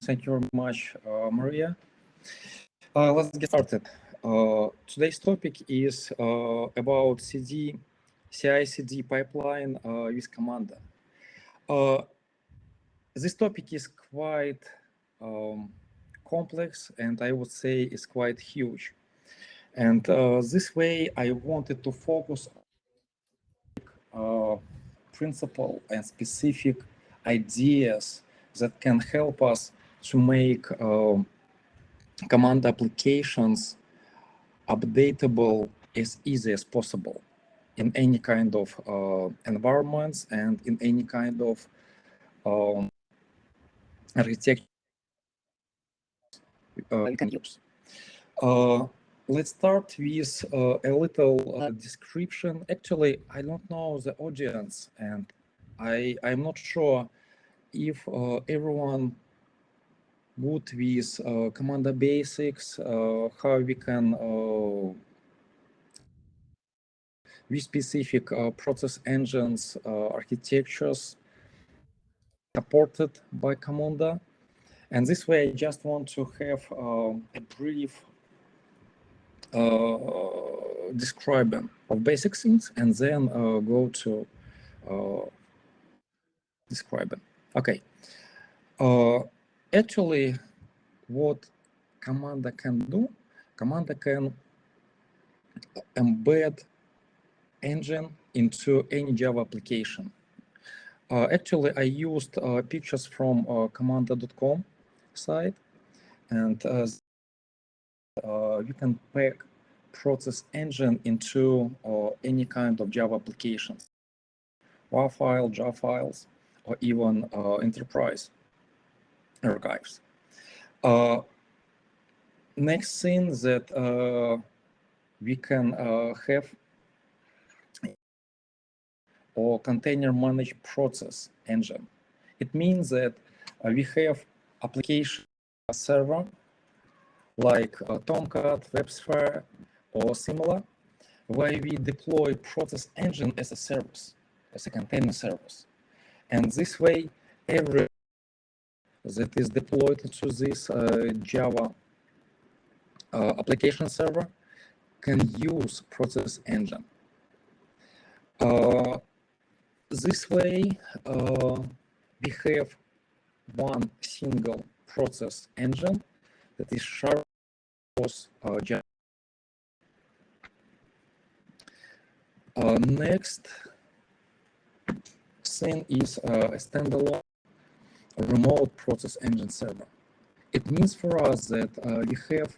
Thank you very much, Maria. Let's get started. Today's topic is about CI/CD pipeline with Camunda. This topic is quite complex, and I would say is quite huge. And this way, I wanted to focus on principle and specific ideas that can help us to make Camunda applications updatable as easy as possible in any kind of environments and in any kind of architecture you can use. Let's start with a little description. Actually, I don't know the audience, and I'm not sure if everyone good with Camunda basics, how we can with specific process engines architectures supported by Camunda. And this way, I just want to have a brief describing of basic things and then go to describing. Okay. Actually, what Camunda can do, Camunda can embed engine into any Java application. Actually, I used pictures from camunda.com site, and you can pack process engine into any kind of Java applications, WAV file, Java files, or even enterprise archives. Next thing that we can have or container managed process engine. It means that we have application server like Tomcat, WebSphere, or similar, where we deploy process engine as a service, as a container service. And this way, every that is deployed to this Java application server can use process engine. This way, we have one single process engine that is shared across Java. Next thing is a standalone remote process engine server. It means for us that we have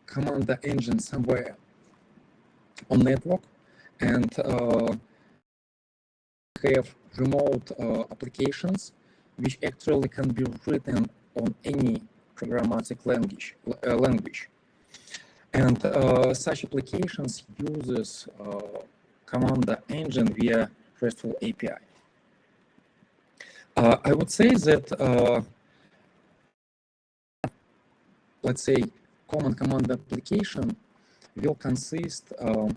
Camunda engine somewhere on network and have remote applications which actually can be written on any programmatic language. And such applications uses Camunda engine via RESTful API. I would say that, let's say, common Camunda application will consist of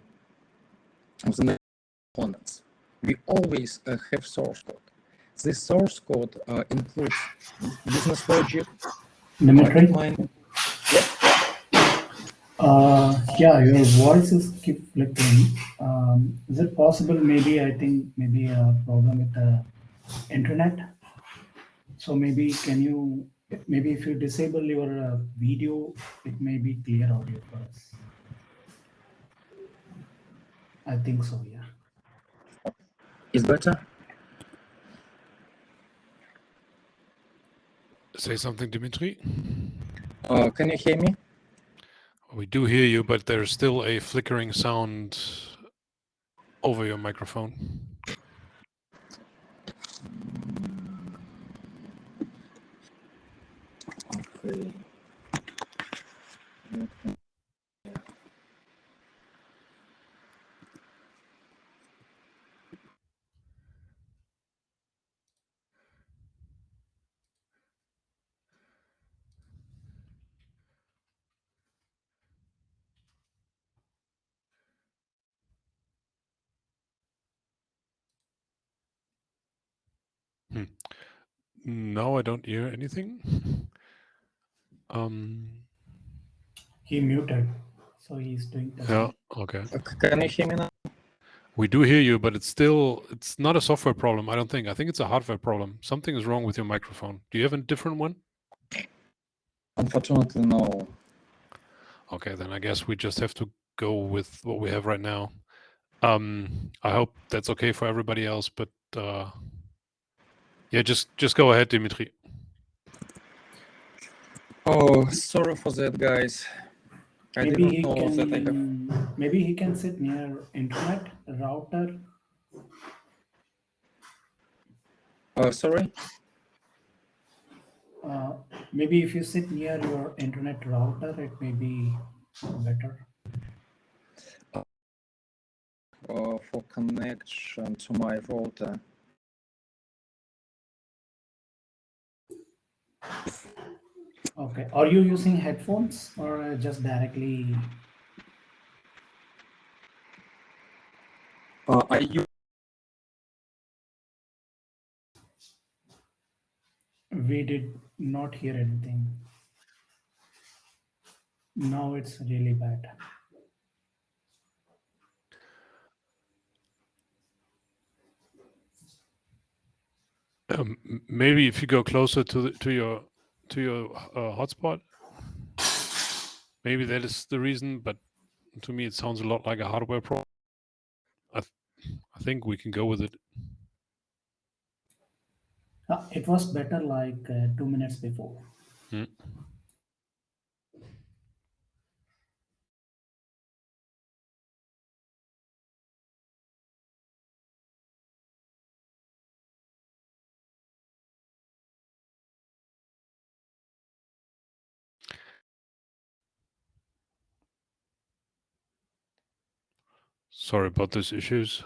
the components. We always have source code. This source code includes business logic. Dmitry? Yeah, your voice is keep flickering. Is it possible? Maybe I think maybe a problem with the internet. So maybe can you maybe if you disable your video, it may be clear audio for us. I think so. Yeah. Is better. Say something, Dmitry. Can you hear me? We do hear you, but there's still a flickering sound over your microphone. Okay. No, I don't hear anything. He muted, so he's doing Yeah, testing. okay. Can you hear me now? We do hear you, but it's not a software problem, I don't think. I think it's a hardware problem. Something is wrong with your microphone. Do you have a different one? Unfortunately, no. Okay, then I guess we just have to go with what we have right now. I hope that's okay for everybody else, but yeah, just go ahead, Dmitry. Oh, sorry for that, guys. I Maybe didn't he know that I have. can. Maybe he can sit near internet router. Sorry? Maybe if you sit near your internet router, it may be better. For connection to my router. Okay. Are you using headphones or just directly? I use We did not hear anything. Now it's really bad. Maybe if you go closer to your hotspot, maybe that is the reason. But to me, it sounds a lot like a hardware problem. I think we can go with it. It was better like 2 minutes before. Hmm. Sorry about these issues.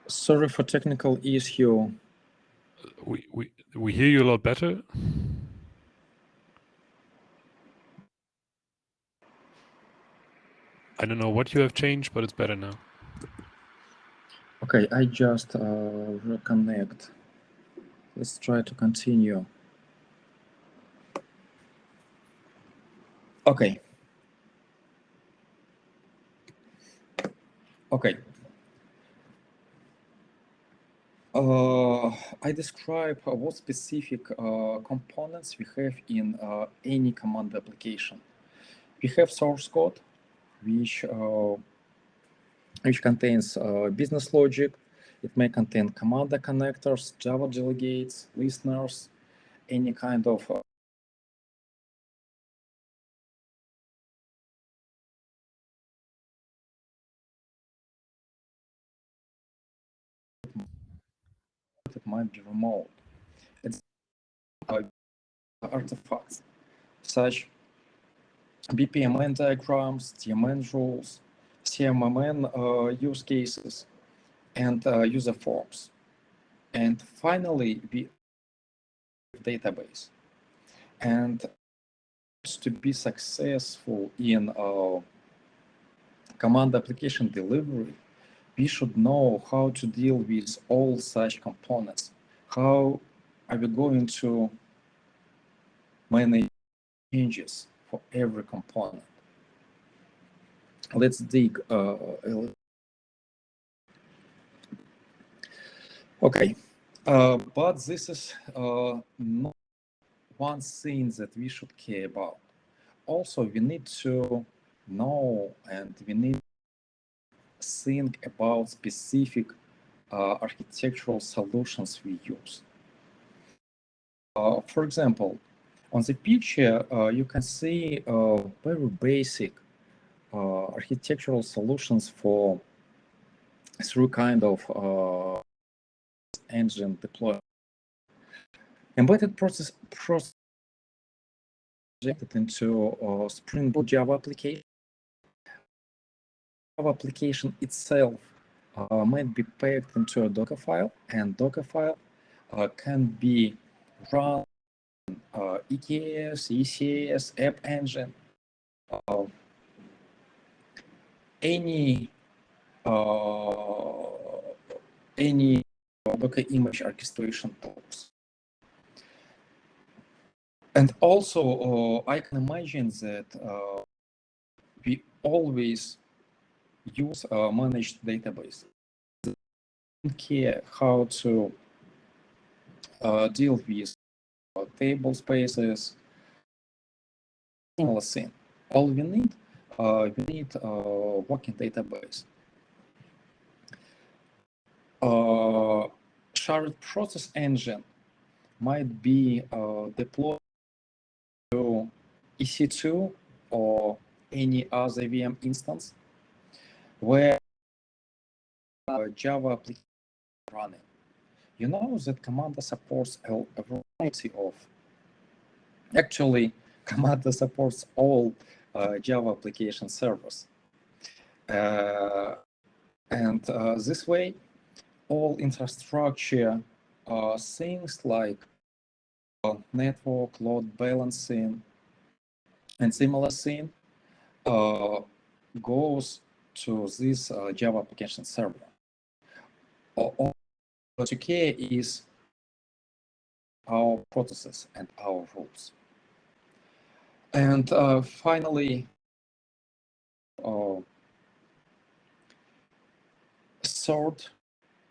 Sorry for technical issue. We hear you a lot better. I don't know what you have changed, but it's better now. Okay, I just reconnect. Let's try to continue. Okay. Okay. I describe what specific components we have in any command application. We have source code, which contains business logic. It may contain Camunda connectors, Java delegates, listeners, any kind of it might be remote. It's artifacts such BPMN diagrams, TMN rules, CMMN use cases, and user forms. And finally, we database. And to be successful in command application delivery, we should know how to deal with all such components. How are we going to manage changes for every component? Let's dig a little. Okay, but this is not one thing that we should care about. Also, we need to know and we need to think about specific architectural solutions we use. For example, on the picture, you can see very basic architectural solutions for through kind of engine deployment. Embedded process into Spring Boot Java application. Java application itself might be packed into a Docker file, and Docker file can be run EKS, ECS, App Engine, any Docker image orchestration tools. And also, I can imagine that we always use a managed database. Don't care how to deal with table spaces, similar thing. All we need a working database. Shared process engine might be deployed to EC2 or any other VM instance where Java application is running. You know that Camunda supports a variety of, actually, Camunda supports all Java application servers. And this way, all infrastructure things like network, load balancing, and similar thing goes to this Java application server. All to care is our processes and our rules. And finally, third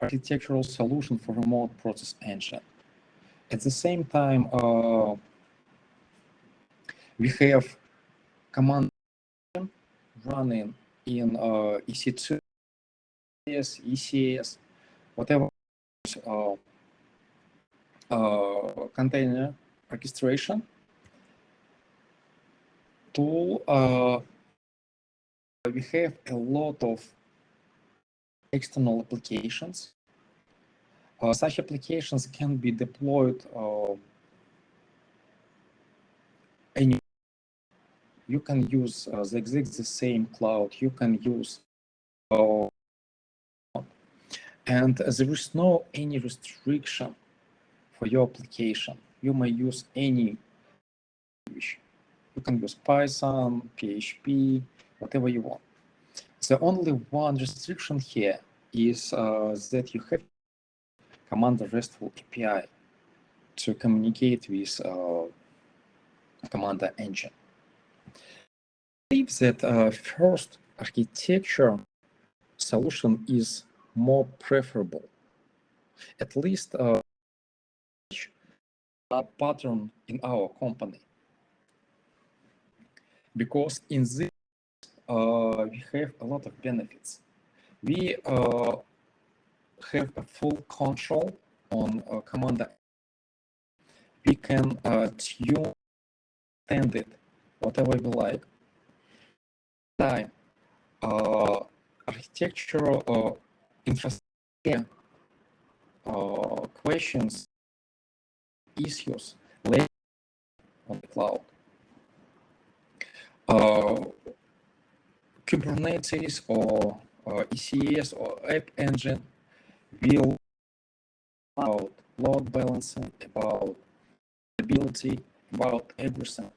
architectural solution for remote process engine. At the same time, we have command running in EC2, ECS, whatever container orchestration tool. We have a lot of external applications. Such applications can be deployed anywhere. You can use the same cloud. You can use, and there is no any restriction for your application. You may use any language. You can use Python, PHP, whatever you want. The only one restriction here is that you have Camunda RESTful API to communicate with Camunda engine. I believe that first architecture solution is more preferable, at least a pattern in our company, because in this we have a lot of benefits. We have a full control on Camunda. We can tune, extend it, whatever we like. Time, architectural infrastructure questions, issues later on the cloud. Kubernetes or ECS or App Engine will about load balancing, about stability, about everything.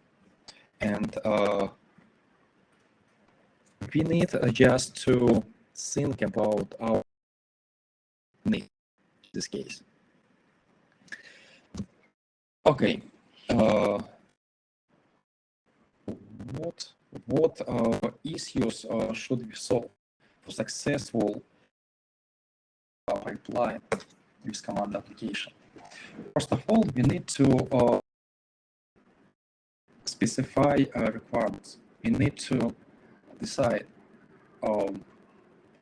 And we need just to think about our need in this case. Okay. What issues should we solve for successful pipeline with Camunda application? First of all, we need to specify requirements. We need to decide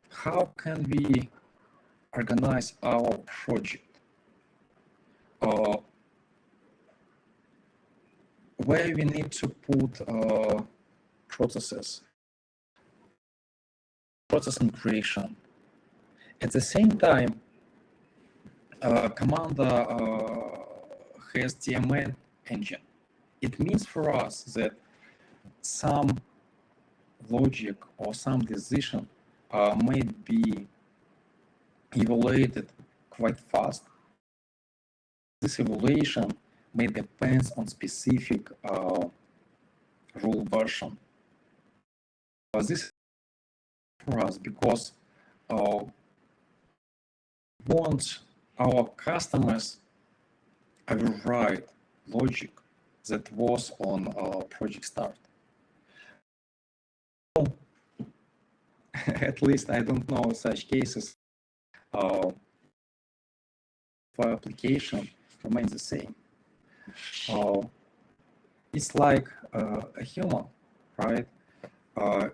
how can we organize our project, where we need to put processes, process migration. At the same time, Camunda has DMN engine. It means for us that some logic or some decision might be evaluated quite fast. This evaluation may depend on specific rule version. This for us because want our customers override logic that was on project start. At least I don't know such cases. For application remains the same. It's like a human, right?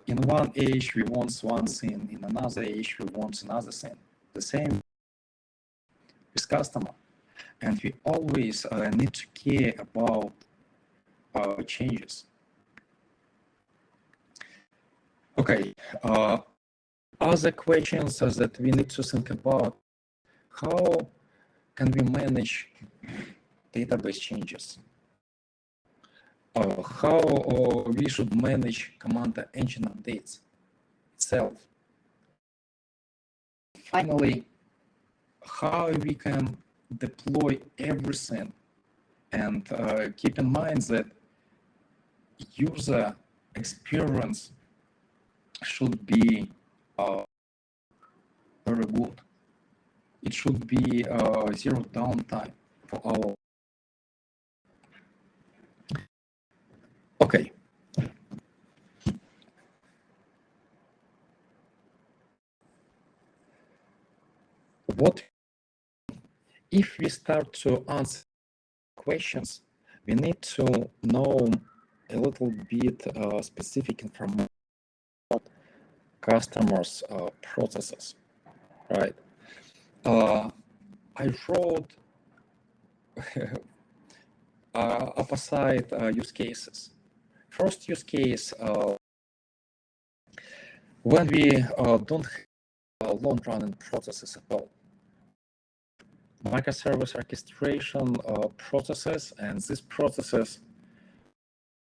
In one age we want one thing, in another age we want another thing. The same with customer, and we always need to care about changes. Okay, other questions that we need to think about: how can we manage database changes? How we should manage Camunda engine updates itself? Finally, how we can deploy everything, and keep in mind that user experience should be very good. It should be zero downtime for our. Okay. What if we start to answer questions? We need to know a little bit specific information about customers' processes, right? I wrote opposite use cases. First use case, when we don't have long-running processes at all. Microservice orchestration processes, and these processes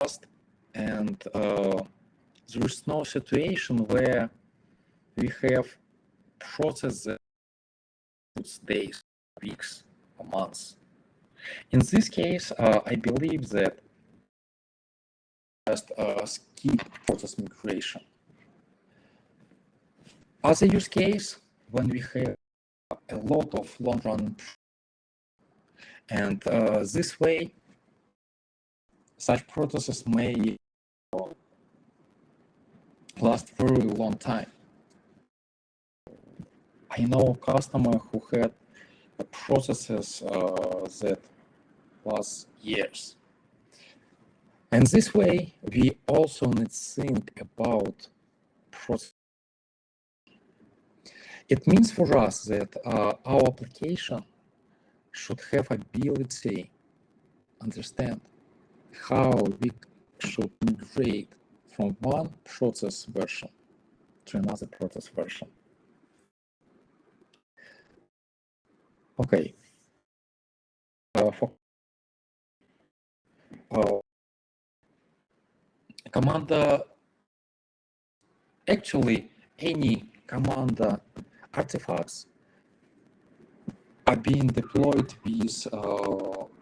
fast, and there is no situation where we have processes that takes days, weeks, or months. In this case, I believe that just skip process migration. Other use case, when we have a lot of long-run, and this way, such processes may last very long time. I know a customer who had processes that last years. And this way, we also need to think about process. It means for us that our application should have ability understand how we should migrate from one process version to another process version. Okay. Camunda, actually, any Camunda artifacts are being deployed with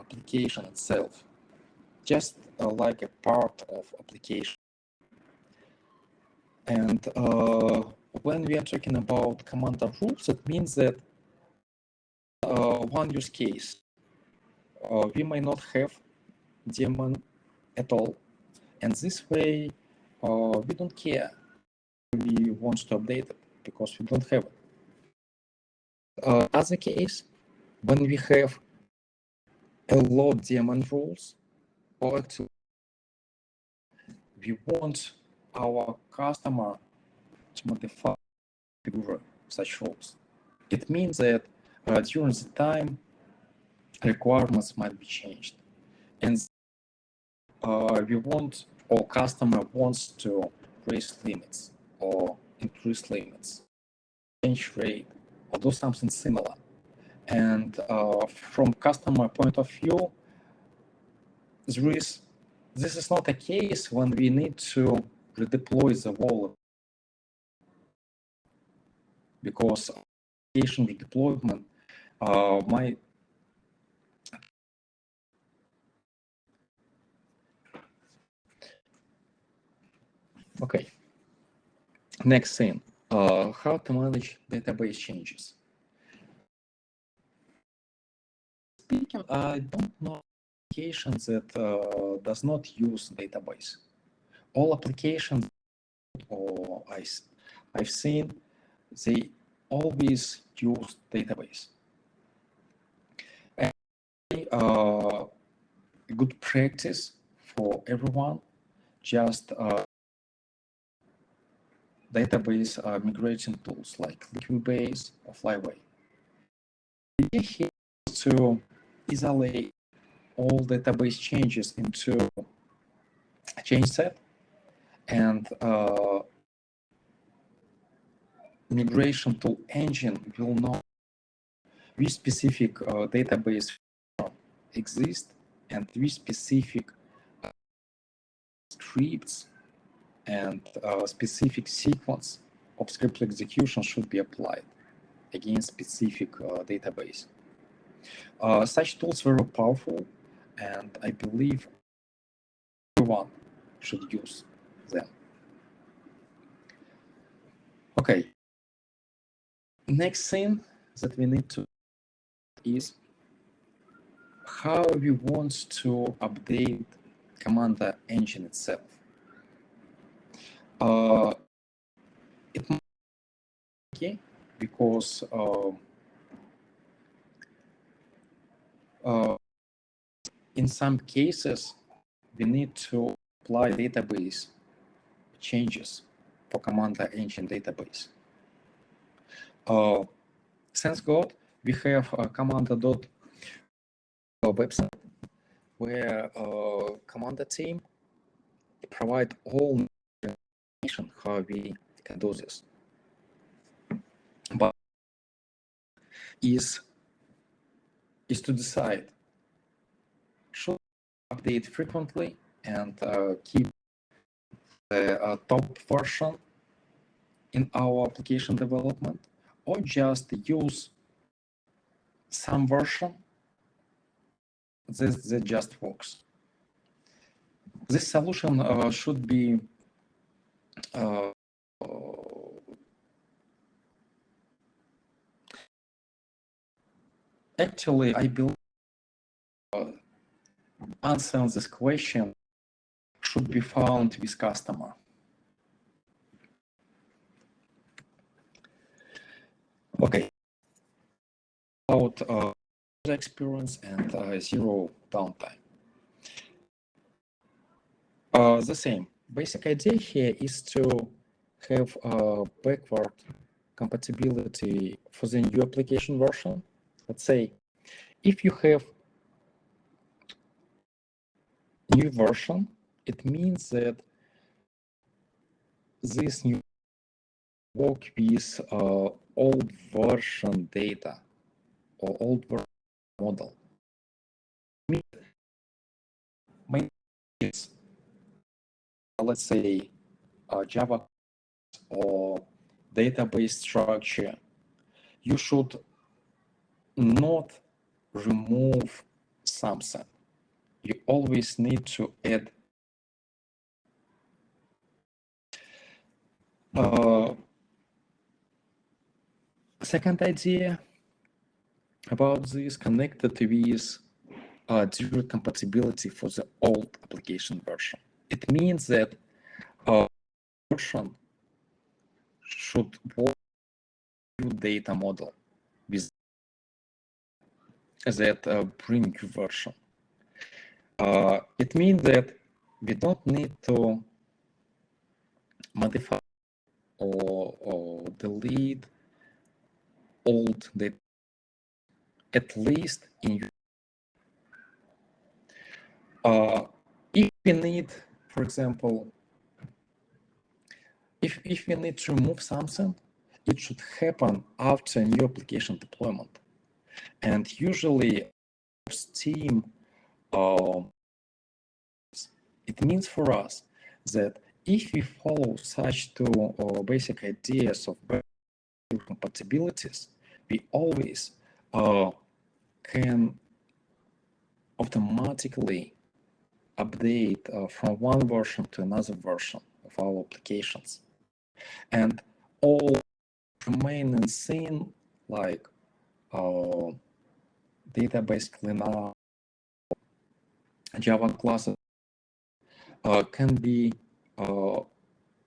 application itself, just like a part of application. And when we are talking about Camunda rules, it means that one use case, we might not have daemon at all. And this way, we don't care. We want to update it because we don't have it. Other case, when we have a lot of daemon rules, or actually, we want our customer to modify such rules. It means that during the time, requirements might be changed. And we want, or customer wants to raise limits or increase limits, change rate, or do something similar. And from customer point of view, this is not a case when we need to redeploy the wall, because application redeployment might okay. Next thing, how to manage database changes. Speaking, I don't know applications that does not use database. All applications or I've seen, they always use database. And a good practice for everyone, just database migration tools like Liquibase or Flyway. The idea here is to isolate all database changes into a change set, and migration tool engine will know which specific database exist and which specific scripts and specific sequence of script execution should be applied against specific database. Such tools are very powerful, and I believe everyone should use them. Okay. Next thing that we need to is how we want to update Camunda engine itself. It might be okay because in some cases we need to apply database changes for Camunda engine database. Thanks God, we have a Camunda website where Camunda team provide all information how we can do this. But is to decide should we update frequently and keep the top version in our application development, or just use some version that just works. This solution should be actually, I believe answer on this question should be found with customer. Okay. About user experience and zero downtime. The same. Basic idea here is to have backward compatibility for the new application version. Let's say if you have new version, it means that this new work with old version data or old version model. Let's say Java or database structure, you should not remove something. You always need to add second idea about this connected with zero compatibility for the old application version. It means that version should work with data model with that bring new version. It means that we don't need to modify or delete old data, at least in if we need, for example, if we need to remove something, it should happen after a new application deployment. And usually team it means for us that if we follow such two basic ideas of compatibilities, we always can automatically update from one version to another version of our applications. And all remaining thing like database cleanup, Java classes can be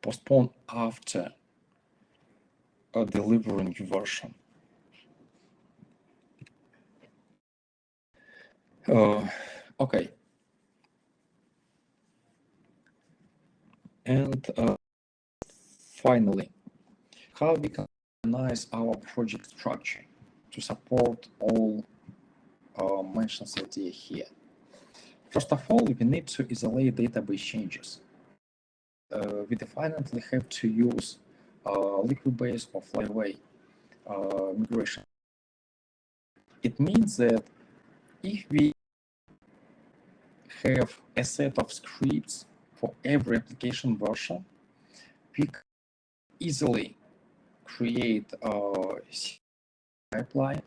postponed after delivering new version. Okay. And finally, how we can organize our project structure to support all mentioned idea here. First of all, we need to isolate database changes. We definitely have to use liquid-based or flyaway migration. It means that if we have a set of scripts for every application version, we can easily create a pipeline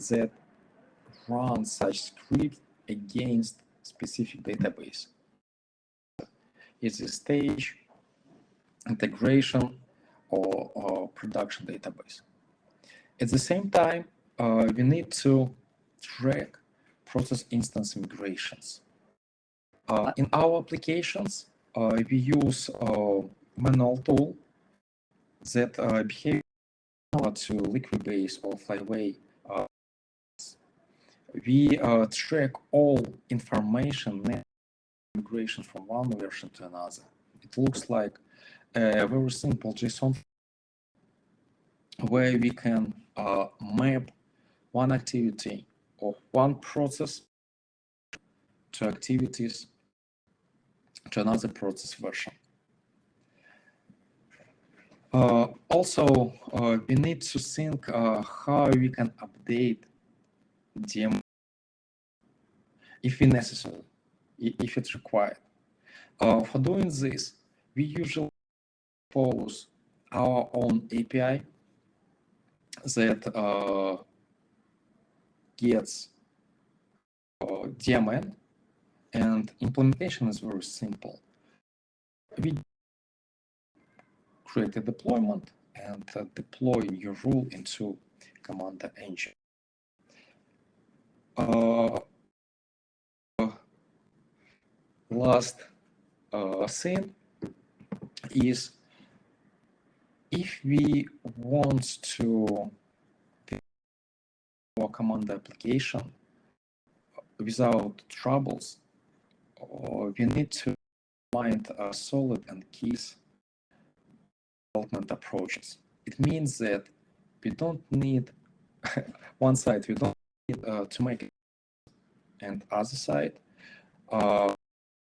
that runs such scripts against specific database. It's a stage, integration, or production database. At the same time, we need to track process instance migrations. In our applications, we use a manual tool that behaves similar to liquid-based or flyaway. We track all information migration from one version to another. It looks like a very simple JSON where we can map one activity or one process to activities to another process version. Also, we need to think how we can update DM if necessary, if it's required. For doing this, we usually propose our own API that gets DMN, and implementation is very simple. We create a deployment and deploy your rule into Camunda engine. Last thing is, if we want to our Camunda application without troubles, we need to find solid and keys development approaches. It means that we don't need one side, we don't need to make it, and other side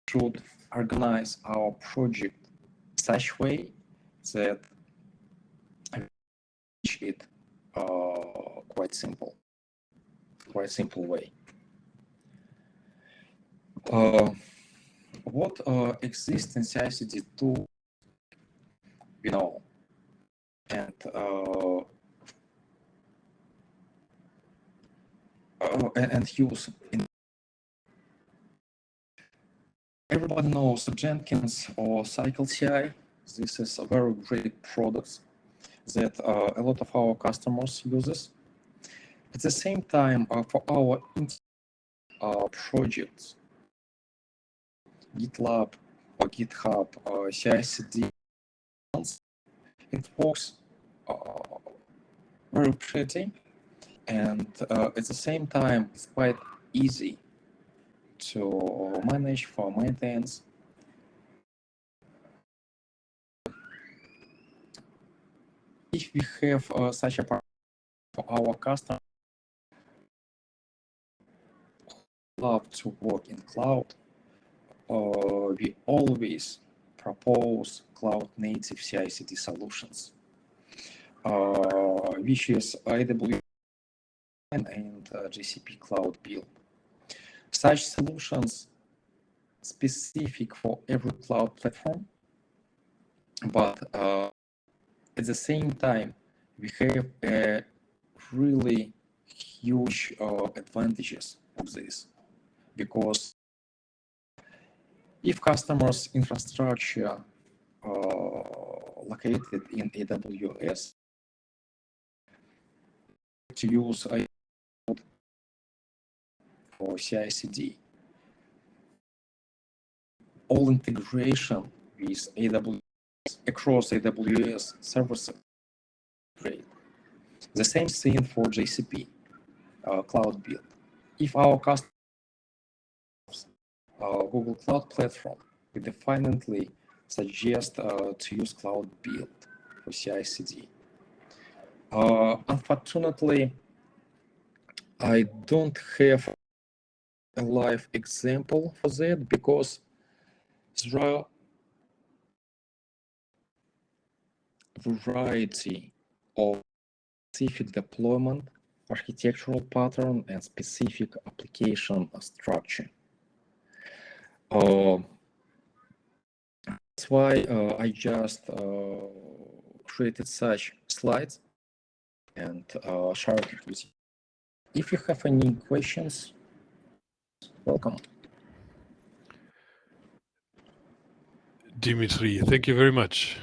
should organize our project such way that it quite simple way. What existing CI/CD tool we know and use in. Everybody knows Jenkins or Cycle CI. This is a very great product that a lot of our customers uses. At the same time, for our projects, GitLab or GitHub CI/CD, it works very pretty, and at the same time, it's quite easy to manage for maintenance. If we have such a part for our customers who love to work in cloud, we always propose cloud-native CI/CD solutions, which is AWS and GCP Cloud Build. Such solutions specific for every cloud platform, but at the same time, we have a really huge advantages of this, because if customers' infrastructure located in AWS to use for CI/CD. All integration with AWS across AWS services. Great. The same thing for GCP, cloud build. If our customers Google Cloud Platform, we definitely suggest to use cloud build for CI/CD. Unfortunately, I don't have a live example for that because there are variety of specific deployment, architectural pattern, and specific application structure. That's why I just created such slides and shared it with you. If you have any questions, welcome. Dmitry, thank you very much.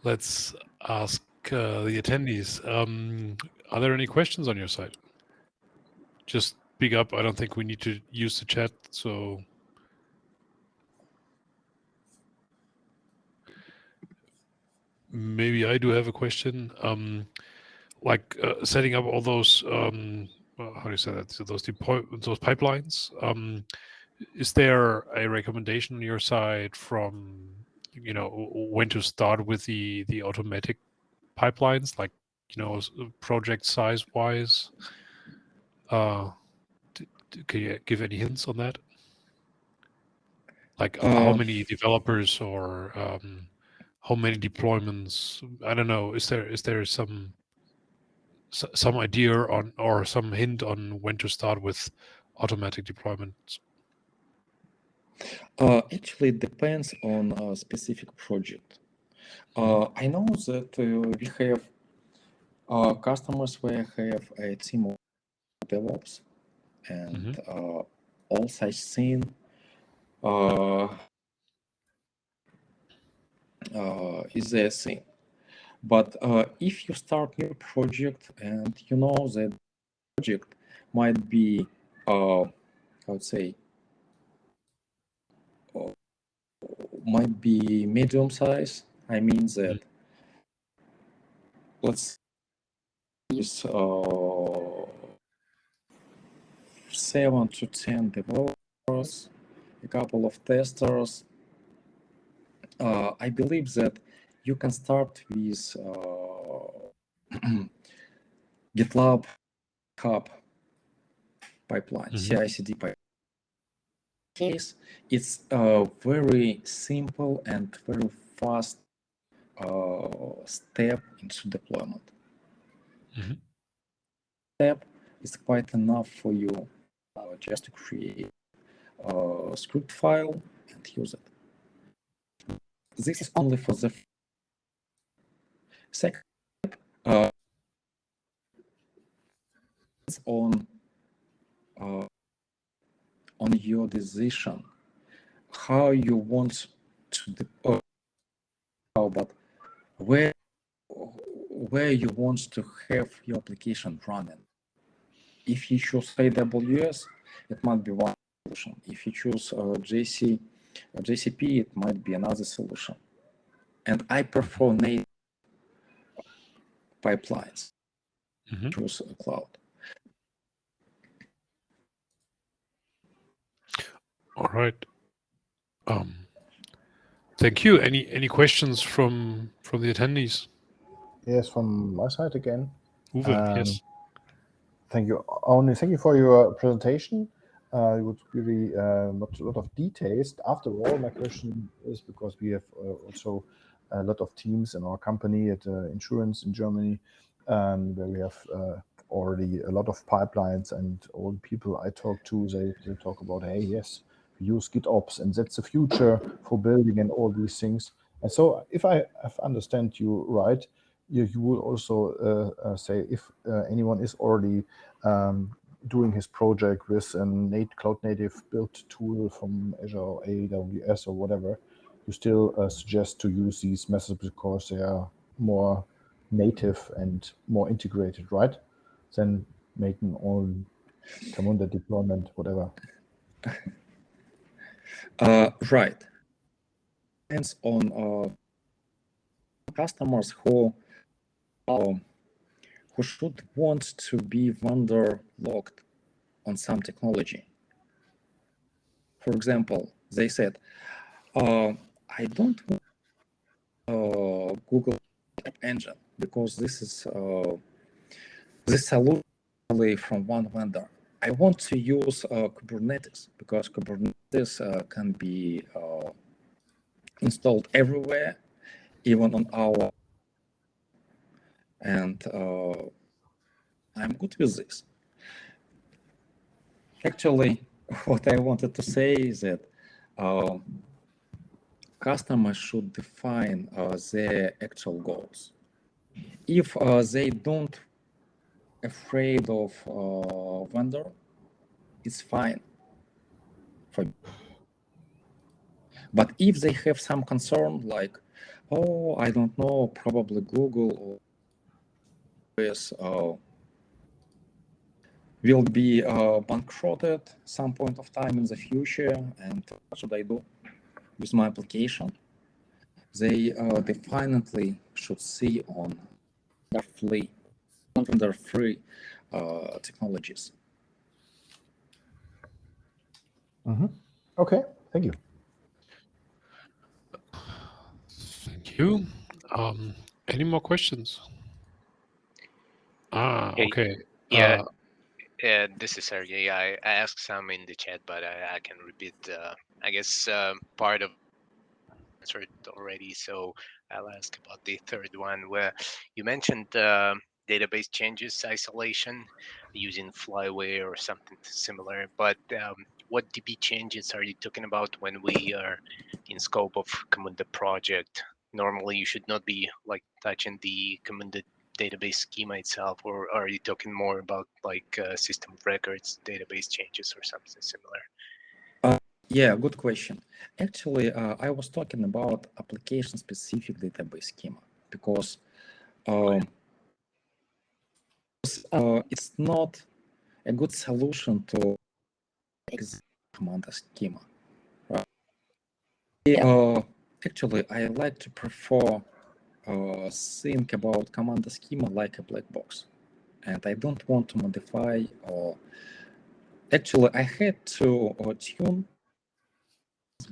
Let's ask the attendees. Are there any questions on your side? Just speak up. I don't think we need to use the chat, so maybe I do have a question. Like setting up all those, how do you say that? So those pipelines. Is there a recommendation on your side from, when to start with the automatic pipelines, like, project size wise? Can you give any hints on that? Like how many developers or how many deployments? I don't know. Is there some idea on or some hint on when to start with automatic deployments? Actually, it depends on a specific project. I know that we have customers where have a team of DevOps and all such thing is a thing. But if you start new project and you know that project might be, I would say, might be medium size. I mean that let's use 7 to 10 developers, a couple of testers. I believe that you can start with GitLab Hub pipeline, CI/CD pipeline. Case, it's a very simple and very fast step into deployment. Step is quite enough for you just to create a script file and use it. This is only for the second step. It's on your decision how you want to deploy, but where you want to have your application running. If you choose AWS, it might be one solution. If you choose GCP, it might be another solution. And I prefer native pipelines. Choose a cloud. All right. Thank you. Any questions from the attendees? Yes, from my side again. Uwe, yes. Thank you. Only thank you for your presentation. It was really a lot of details. After all, my question is because we have also a lot of teams in our company at insurance in Germany, where we have already a lot of pipelines, and all the people I talk to, they talk about, hey, yes, we use GitOps, and that's the future for building and all these things. And so, if I understand you right, you will also say if anyone is already doing his project with a cloud native built tool from Azure or AWS or whatever, you still suggest to use these methods because they are more native and more integrated, right? Than making own Camunda deployment, whatever. Right. Depends on customers who should want to be vendor locked on some technology. For example, they said, I don't want Google App Engine because this is this solution only from one vendor. I want to use Kubernetes because Kubernetes can be installed everywhere, even on our, and I'm good with this. Actually, what I wanted to say is that customers should define their actual goals. If they don't afraid of vendor, it's fine. But if they have some concern like, oh, I don't know, probably Google or US will be bankrupted some point of time in the future, and what should I do with my application? They definitely should see on vendor-free technologies. Okay, thank you. Thank you. Any more questions? Hey, Okay. Yeah, this is Sergey. I asked some in the chat, but I can repeat. I guess part of answered already, so I'll ask about the third one, where you mentioned database changes isolation using Flyware or something similar. But what DB changes are you talking about when we are in scope of Camunda project? Normally, you should not be like touching the Camunda database schema itself, or are you talking more about like system of records, database changes, or something similar? Yeah, good question. Actually, I was talking about application-specific database schema because it's not a good solution to Camunda schema. Right? Actually, I like to prefer think about Camunda schema like a black box, and I don't want to modify or actually I had to tune,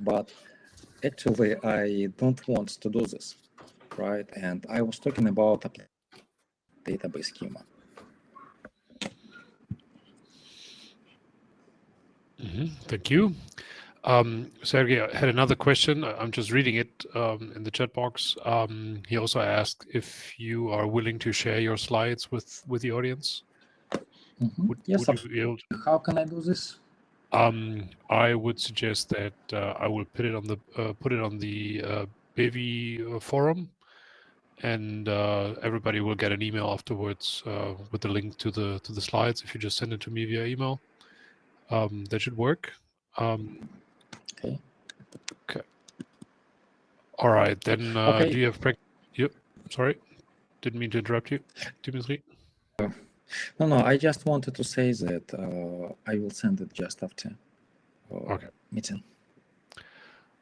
but actually I don't want to do this, right? And I was talking about database schema. Thank you. Sergey had another question. I'm just reading it in the chat box. He also asked if you are willing to share your slides with the audience. Yes, would you be able to? How can I do this? I would suggest that I will put it on the BV forum, and everybody will get an email afterwards with the link to the slides. If you just send it to me via email, that should work. Okay. All right, then. Okay. Do you have Yep. Sorry, didn't mean to interrupt you, Dmitry. No, I just wanted to say that I will send it just after meeting.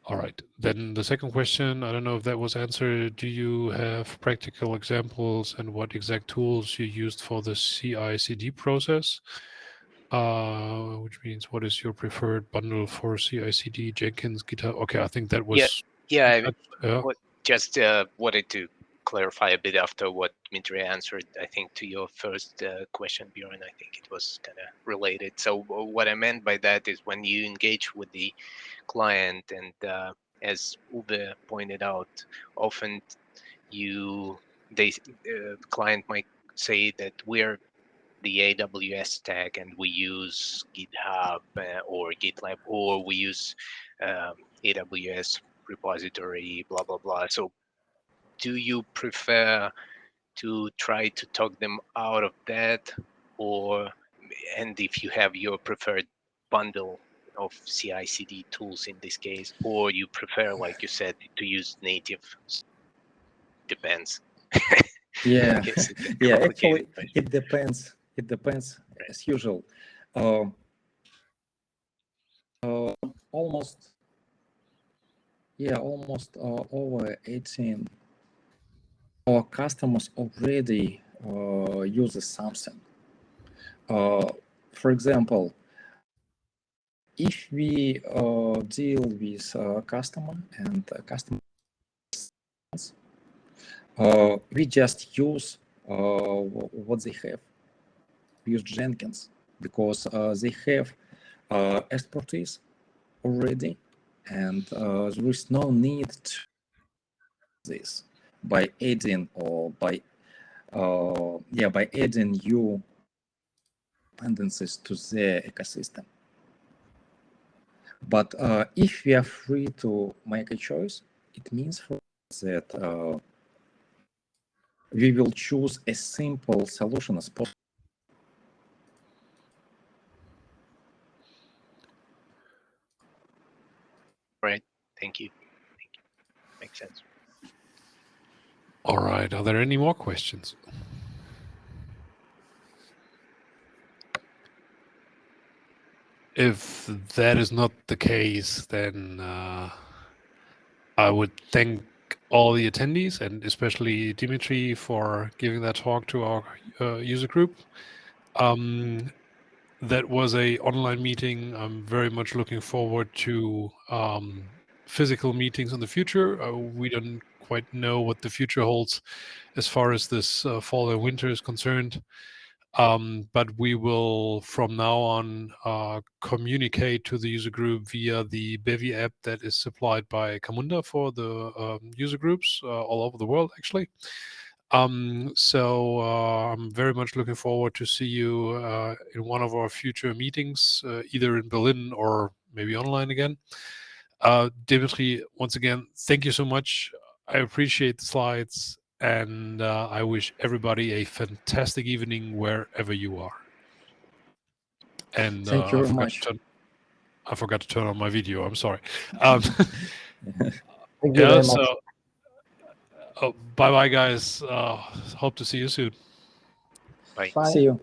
All right. Then the second question, I don't know if that was answered. Do you have practical examples and what exact tools you used for the CI/CD process? Which means, what is your preferred bundle for CI/CD, Jenkins, GitHub? Okay, I think that was. Just wanted to clarify a bit after what Dmitry answered. I think to your first question, Bjorn, I think it was kind of related. So what I meant by that is when you engage with the client, and as Uwe pointed out, often the client might say that we're the AWS stack and we use GitHub or GitLab, or we use AWS repository, blah, blah, blah. So do you prefer to try to talk them out of that, and if you have your preferred bundle, of CI/CD tools in this case, or you prefer, like you said, to use native? Depends. Yeah, It's a yeah. complicated Actually, question. it depends. It depends, as usual. Uh, almost, yeah, almost over 18. Our customers already uses something. For example, if we deal with a customer and a customer, we just use what they have. We use Jenkins because they have expertise already, and there is no need to this by adding or by adding new dependencies to the ecosystem. But if we are free to make a choice, it means for us that we will choose a simple solution as possible. Right. Thank you. Makes sense. All right. Are there any more questions? If that is not the case, then I would thank all the attendees and especially Dmitry for giving that talk to our user group. That was a online meeting. I'm very much looking forward to physical meetings in the future. We don't quite know what the future holds as far as this fall and winter is concerned. But we will from now on communicate to the user group via the Bevy app that is supplied by Camunda for the user groups all over the world, actually. So I'm very much looking forward to see you in one of our future meetings, either in Berlin or maybe online again. Dmitry, once again, thank you so much. I appreciate the slides, and I wish everybody a fantastic evening wherever you are. And Thank you very much. I forgot to turn on my video. I'm sorry. Thank you Yeah, very so much. bye-bye, guys. Hope to see you soon. Bye. Bye. See you.